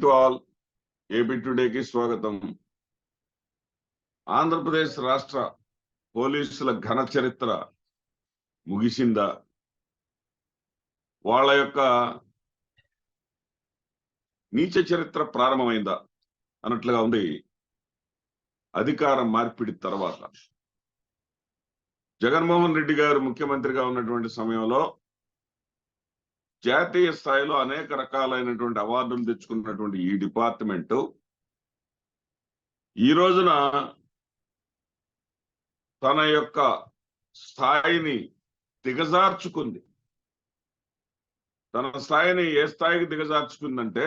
To all AP టుడేకి స్వాగతం. ఆంధ్రప్రదేశ్ రాష్ట్ర పోలీసుల ఘన చరిత్ర ముగిసిందా? వాళ్ళ యొక్క నీచ చరిత్ర ప్రారంభమైందా అన్నట్లుగా ఉంది అధికార మార్పిడి తర్వాత. జగన్మోహన్ రెడ్డి గారు ముఖ్యమంత్రిగా ఉన్నటువంటి సమయంలో జాతీయ స్థాయిలో అనేక రకాలైనటువంటి అవార్డులు తెచ్చుకున్నటువంటి ఈ డిపార్ట్మెంట్ ఈ రోజున తన యొక్క స్థాయిని దిగజార్చుకుంది. తన స్థాయిని ఏ స్థాయికి దిగజార్చుకుందంటే,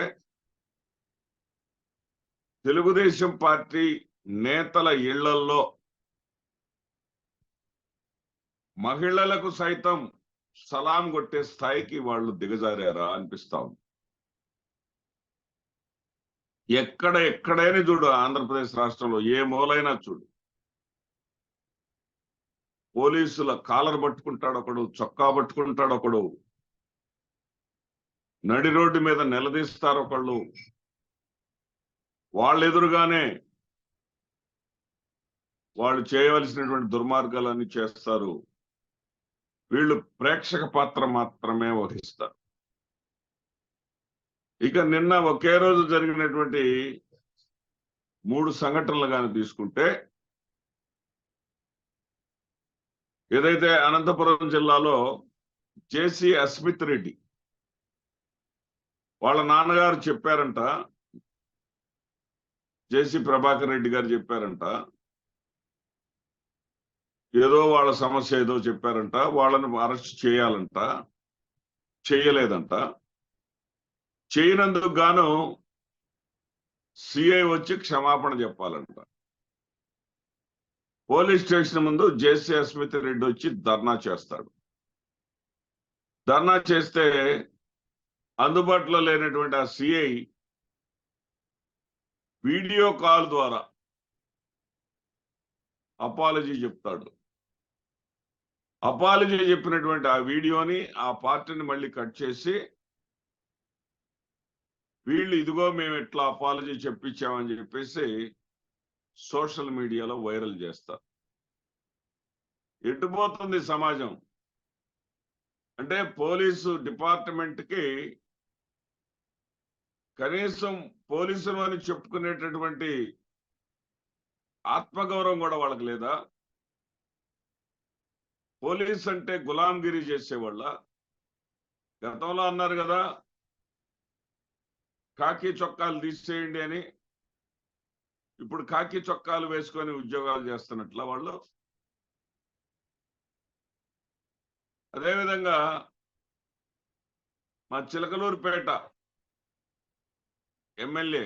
తెలుగుదేశం పార్టీ నేతల ఇళ్లల్లో మహిళలకు సైతం సలాం కొట్టే స్థాయికి వాళ్ళు దిగజారారా అనిపిస్తా ఉంది. ఎక్కడైనా చూడు, ఆంధ్రప్రదేశ్ రాష్ట్రంలో ఏ మూలైనా చూడు, పోలీసుల కాలర్ పట్టుకుంటాడు ఒకడు, చొక్కా పట్టుకుంటాడు ఒకడు, నడి రోడ్డు మీద నిలదీస్తారు ఒకళ్ళు, వాళ్ళ ఎదురుగానే వాళ్ళు చేయవలసినటువంటి దుర్మార్గాలన్నీ చేస్తారు. వీళ్ళు ప్రేక్షక పాత్ర మాత్రమే వహిస్తారు. ఇక నిన్న ఒకే రోజు జరిగినటువంటి 3 సంఘటనలు కానీ తీసుకుంటే, ఏదైతే అనంతపురం జిల్లాలో జేసీ అస్మిత్ రెడ్డి వాళ్ళ నాన్నగారు చెప్పారంట, జేసీ ప్రభాకర్ రెడ్డి గారు చెప్పారంట, ఏదో వాళ్ళ సమస్య ఏదో చెప్పారంట, వాళ్ళని అరెస్ట్ చేయాలంట, చేయలేదంట. చేయనందుకు గాను సిఐ వచ్చి క్షమాపణ చెప్పాలంట. పోలీస్ స్టేషన్ ముందు జేసీ అస్మిత్ రెడ్డి వచ్చి ధర్నా చేస్తాడు. ధర్నా చేస్తే అందుబాటులో లేనటువంటి ఆ సిఐ వీడియో కాల్ ద్వారా అపాలజీ చెప్తాడు. అపాలజీ చెప్పినటువంటి ఆ వీడియోని, ఆ పార్టీని మళ్ళీ కట్ చేసి, వీళ్ళు ఇదిగో మేము ఇట్లా అపాలజీ చెప్పించామని చెప్పేసి సోషల్ మీడియాలో వైరల్ చేస్తారు. ఎటుపోతుంది సమాజం అంటే, పోలీసు డిపార్ట్మెంట్కి కనీసం పోలీసులు అని చెప్పుకునేటటువంటి ఆత్మగౌరవం కూడా వాళ్ళకి లేదా? పోలీస్ అంటే గులాంగిరి చేసేవాళ్ళ? గతంలో అన్నారు కదా, కాకి చొక్కాలు తీసేయండి అని. ఇప్పుడు కాకి చొక్కాలు వేసుకొని ఉద్యోగాలు చేస్తున్నట్ల వాళ్ళు. అదేవిధంగా మా చిలకలూరుపేట ఎమ్మెల్యే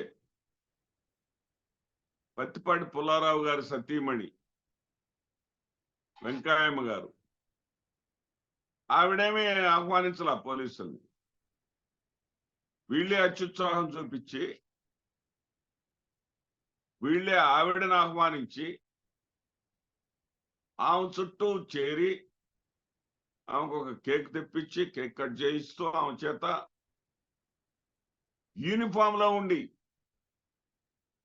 పత్తిపాటి పుల్లారావు గారి సతీమణి వెంకయ్యమ్మ గారు, ఆవిడేమీ ఆహ్వానించాల పోలీసుల్ని. వీళ్ళే అత్యుత్సాహం చూపించి, వీళ్ళే ఆవిడని ఆహ్వానించి ఆమె చుట్టూ చేరి ఆమెకు ఒక కేక్ తెప్పించి కేక్ కట్ చేయిస్తూ ఆమె చేత యూనిఫామ్ లో ఉండి,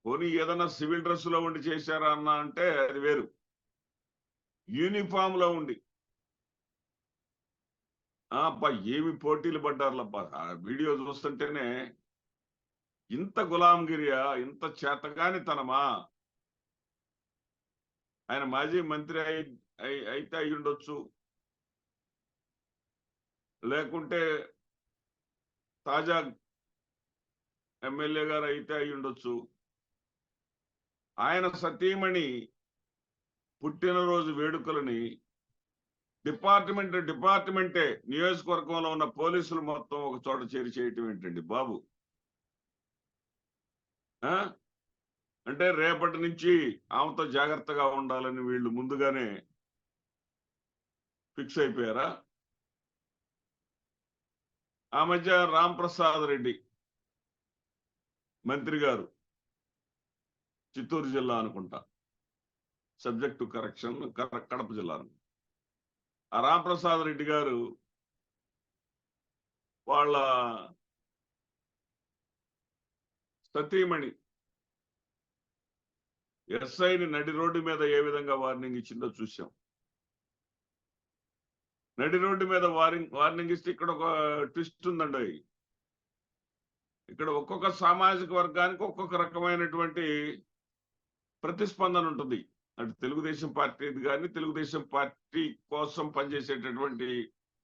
పోనీ ఏదన్నా సివిల్ డ్రెస్ లో ఉండి చేశారా అన్న అంటే అది వేరు. యూనిఫామ్ లో ఉండి అబ్బా ఏమి పోటీలు పడ్డారులబ్బా. ఆ వీడియో చూస్తుంటేనే ఇంత గులాంగిరియా, ఇంత చేతగాని తనమా? ఆయన మాజీ మంత్రి అయితే అయి ఉండొచ్చు, లేకుంటే తాజా ఎమ్మెల్యే గారు అయితే అయి ఉండొచ్చు. ఆయన సతీమణి పుట్టినరోజు వేడుకలని డిపార్ట్మెంటే నియోజకవర్గంలో ఉన్న పోలీసులు మొత్తం ఒక చోట చేరి చేయటం ఏంటండి బాబు? అంటే రేపటి నుంచి ఆమెతో జాగ్రత్తగా ఉండాలని వీళ్ళు ముందుగానే ఫిక్స్ అయిపోయారా? ఆ మధ్య రాంప్రసాద్ రెడ్డి మంత్రి గారు, చిత్తూరు జిల్లా అనుకుంటా, సబ్జెక్ట్ టు కరెక్షన్, కడప జిల్లా. ఆ రాంప్రసాద్ రెడ్డి గారు వాళ్ళ సతీమణి ఎస్ఐని నడి రోడ్డు మీద ఏ విధంగా వార్నింగ్ ఇచ్చిందో చూసాం. నడి రోడ్డు మీద వార్నింగ్ ఇస్తే ఇక్కడ ఒక ట్విస్ట్ ఉందండి. ఇక్కడ ఒక్కొక్క సామాజిక వర్గానికి ఒక్కొక్క రకమైనటువంటి ప్రతిస్పందన ఉంటుంది. అటు తెలుగుదేశం పార్టీది కానీ, తెలుగుదేశం పార్టీ కోసం పనిచేసేటటువంటి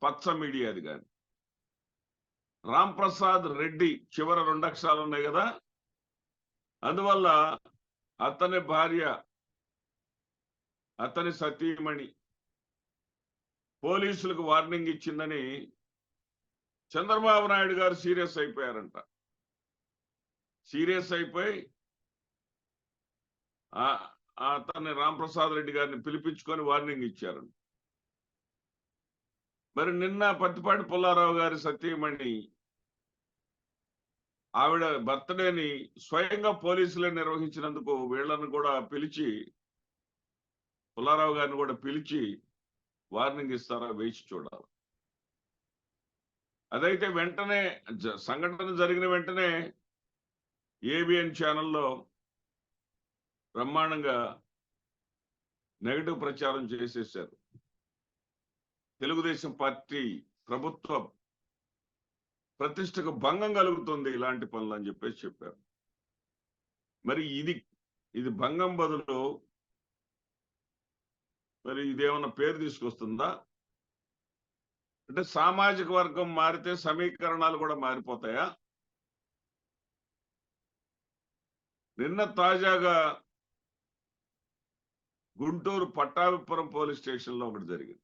పచ్చ మీడియాది కానీ. రామ్ ప్రసాద్ రెడ్డి చివర 2 అక్షరాలు ఉన్నాయి కదా, అందువల్ల అతని భార్య, అతని సతీమణి పోలీసులకు వార్నింగ్ ఇచ్చిందని చంద్రబాబు నాయుడు గారు సీరియస్ అయిపోయారంట. సీరియస్ అయిపోయి అతన్ని రామ్ ప్రసాద్ రెడ్డి గారిని పిలిపించుకొని వార్నింగ్ ఇచ్చారు. మరి నిన్న పత్తిపాటి పుల్లారావు గారి సతీమణి ఆవిడ బర్త్డేని స్వయంగా పోలీసులే నిర్వహించినందుకు వీళ్ళను కూడా పిలిచి, పుల్లారావు గారిని కూడా పిలిచి వార్నింగ్ ఇస్తారా వేచి చూడాలి. అదైతే వెంటనే సంఘటన జరిగిన వెంటనే ఏబిఎన్ ఛానల్లో బ్రహ్మాండంగా నెగటివ్ ప్రచారం చేసేశారు. తెలుగుదేశం పార్టీ ప్రభుత్వ ప్రతిష్టకు భంగం కలుగుతుంది ఇలాంటి పనులు అని చెప్పేసి చెప్పారు. మరి ఇది భంగం బదులు మరి ఇదేమన్నా పేరు తీసుకొస్తుందా? అంటే సామాజిక వర్గం మారితే సమీకరణాలు కూడా మారిపోతాయా? నిన్న తాజాగా గుంటూరు పట్టాభిపురం పోలీస్ స్టేషన్లో ఒకటి జరిగింది.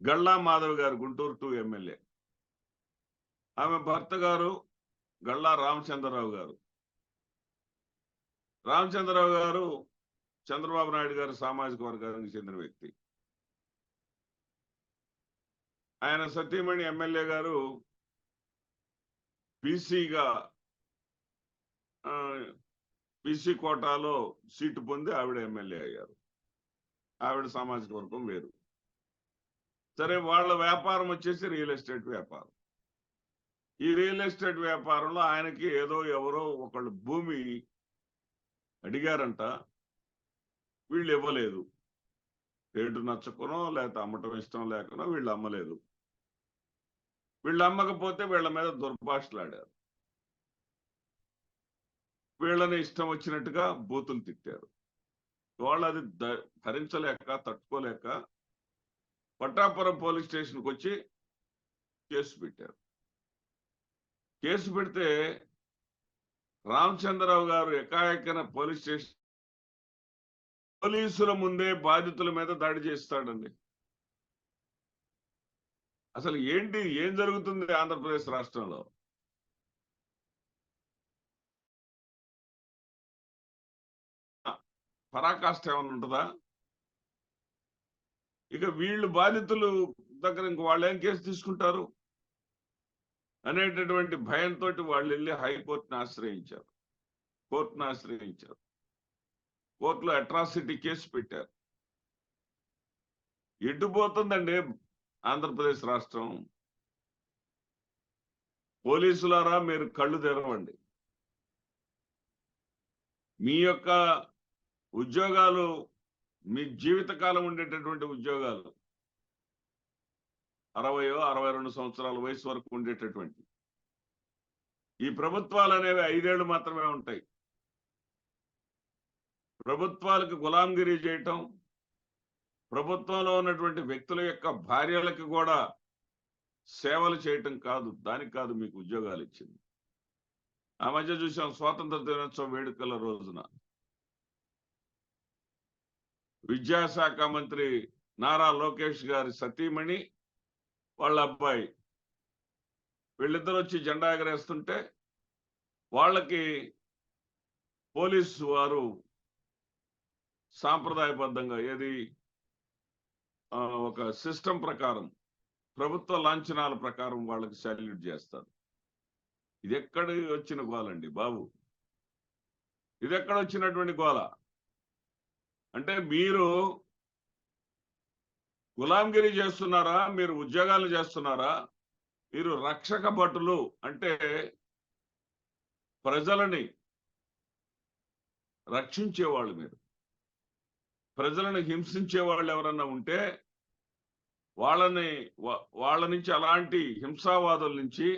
గళ్ళా మాధవ్ గారు, గుంటూరు 2 ఎమ్మెల్యే, ఆమె భర్త గారు గళ్ళా రామచంద్రరావు గారు. రామచంద్రరావు గారు చంద్రబాబు నాయుడు గారు సామాజిక వర్గానికి చెందిన వ్యక్తి. ఆయన సతీమణి ఎమ్మెల్యే గారు బీసీ కోటాలో సీటు పొంది ఆవిడ ఎమ్మెల్యే అయ్యారు. ఆవిడ సామాజిక వర్గం వేరు. సరే, వాళ్ళ వ్యాపారం వచ్చేసి రియల్ ఎస్టేట్ వ్యాపారం. ఈ రియల్ ఎస్టేట్ వ్యాపారంలో ఆయనకి ఎవరో ఒకళ్ళు భూమి అడిగారంట, వీళ్ళు ఇవ్వలేదు. రేటు నచ్చకునో లేకపోతే అమ్మటం ఇష్టం లేకనో వీళ్ళు అమ్మలేదు. వీళ్ళు అమ్మకపోతే వీళ్ళ మీద దుర్భాషలాడారు. వీళ్ళని ఇష్టం వచ్చినట్టుగా బూతులు తిట్టారు. వాళ్ళు అది భరించలేక, తట్టుకోలేక పట్టాపురం పోలీస్ స్టేషన్కి వచ్చి కేసు పెట్టారు. కేసు పెడితే రామచంద్రరావు గారు ఎకాఎకన పోలీస్ స్టేషన్ పోలీసుల ముందే బాధితుల మీద దాడి చేస్తాడండి. అసలు ఏం జరుగుతుంది ఆంధ్రప్రదేశ్ రాష్ట్రంలో? పరాకాష్ఠ ఏమైనా ఉంటుందా? ఇక వీళ్ళు బాధితులు దగ్గర ఇంక వాళ్ళు ఏం కేసు తీసుకుంటారు అనేటటువంటి భయంతో వాళ్ళు వెళ్ళి హైకోర్టును ఆశ్రయించారు. కోర్టులో అట్రాసిటీ కేసు పెట్టారు. ఎటుపోతుందండి ఆంధ్రప్రదేశ్ రాష్ట్రం? పోలీసులారా, మీరు కళ్ళు తెరవండి. మీ యొక్క ఉద్యోగాలు, మీ జీవితకాలం ఉండేటటువంటి ఉద్యోగాలు 60-62 సంవత్సరాల వయసు వరకు ఉండేటటువంటి ఈ ప్రభుత్వాలు అనేవి 5 ఏళ్ళు మాత్రమే ఉంటాయి. ప్రభుత్వాలకు గులాంగిరి చేయటం, ప్రభుత్వంలో ఉన్నటువంటి వ్యక్తుల యొక్క భార్యలకు కూడా సేవలు చేయటం కాదు, దానికి కాదు మీకు ఉద్యోగాలు ఇచ్చింది. ఆ మధ్య చూసాం, స్వాతంత్ర దినోత్సవం వేడుకల రోజున విద్యాశాఖ మంత్రి నారా లోకేష్ గారి సతీమణి, వాళ్ళ అబ్బాయి, వీళ్ళిద్దరు వచ్చి జెండా ఎగరేస్తుంటే వాళ్ళకి పోలీసు వారు సాంప్రదాయబద్ధంగా ఒక సిస్టమ్ ప్రకారం, ప్రభుత్వ లాంఛనాల ప్రకారం వాళ్ళకి సాల్యూట్ చేస్తారు. ఇది ఎక్కడ వచ్చిన గోలండి బాబు? ఇది ఎక్కడ వచ్చినటువంటి గోల? అంటే మీరు గులాంగిరి చేస్తున్నారా? మీరు ఉద్యోగాలు చేస్తున్నారా? మీరు రక్షక భటులు అంటే ప్రజలని రక్షించేవాళ్ళు మీరు. ప్రజలను హింసించే వాళ్ళు ఎవరన్నా ఉంటే వాళ్ళ నుంచి, అలాంటి హింసావాదుల నుంచి,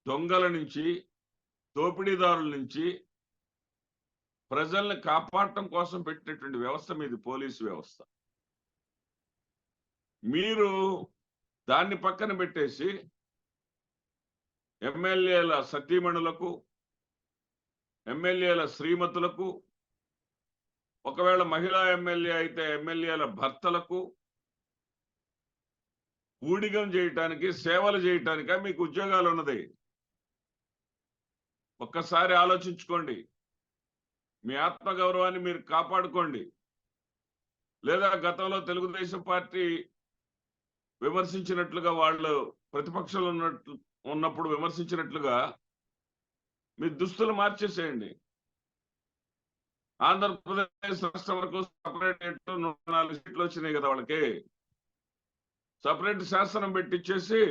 దొంగల నుంచి, దోపిడీదారుల నుంచి ప్రజల్ని కాపాడటం కోసం పెట్టినటువంటి వ్యవస్థ మీది పోలీసు వ్యవస్థ. మీరు దాన్ని పక్కన పెట్టేసి ఎమ్మెల్యేల సతీమణులకు, ఎమ్మెల్యేల శ్రీమతులకు, ఒకవేళ మహిళా ఎమ్మెల్యే అయితే ఎమ్మెల్యేల భర్తలకు ఊడిగం చేయటానికి, సేవలు చేయటానిక మీకు ఉద్యోగాలు ఉన్నది? ఒక్కసారి ఆలోచించుకోండి. మీ ఆత్మగౌరవాన్ని మీరు కాపాడుకోండి. లేదా గతంలో తెలుగుదేశం పార్టీ విమర్శించినట్లుగా, వాళ్ళు ప్రతిపక్షంలో ఉన్నప్పుడు విమర్శించినట్లుగా మీ దుస్తులు మార్చేసేయండి. ఆంధ్రప్రదేశ్ రాష్ట్రం వరకు సపరేట్ 104 సీట్లు వచ్చినాయి కదా వాళ్ళకి. సపరేట్ శాసనం పెట్టించేసి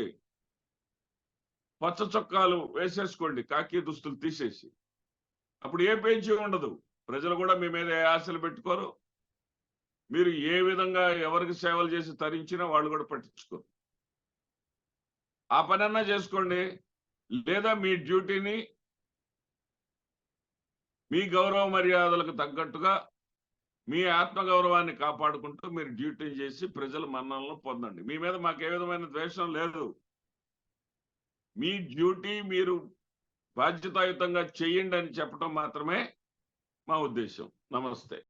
పచ్చ చొక్కాలు వేసేసుకోండి, కాకి దుస్తులు తీసేసి. అప్పుడు ఏ పేజీ ఉండదు. ప్రజలు కూడా మీ మీద ఏ ఆశలు పెట్టుకోరు. మీరు ఏ విధంగా ఎవరికి సేవలు చేసి తరించినా వాళ్ళు కూడా పట్టించుకోరు. ఆ పనన్నా చేసుకోండి. లేదా మీ డ్యూటీని, మీ గౌరవ మర్యాదలకు తగ్గట్టుగా మీ ఆత్మగౌరవాన్ని కాపాడుకుంటూ మీరు డ్యూటీ చేసి ప్రజల మన్ననలను పొందండి. మీ మీద మాకు ఏ విధమైన ద్వేషం లేదు. మీ డ్యూటీ మీరు బాధ్యతాయుతంగా చేయండి అని చెప్పడం మాత్రమే మా ఉద్దేశం. నమస్తే.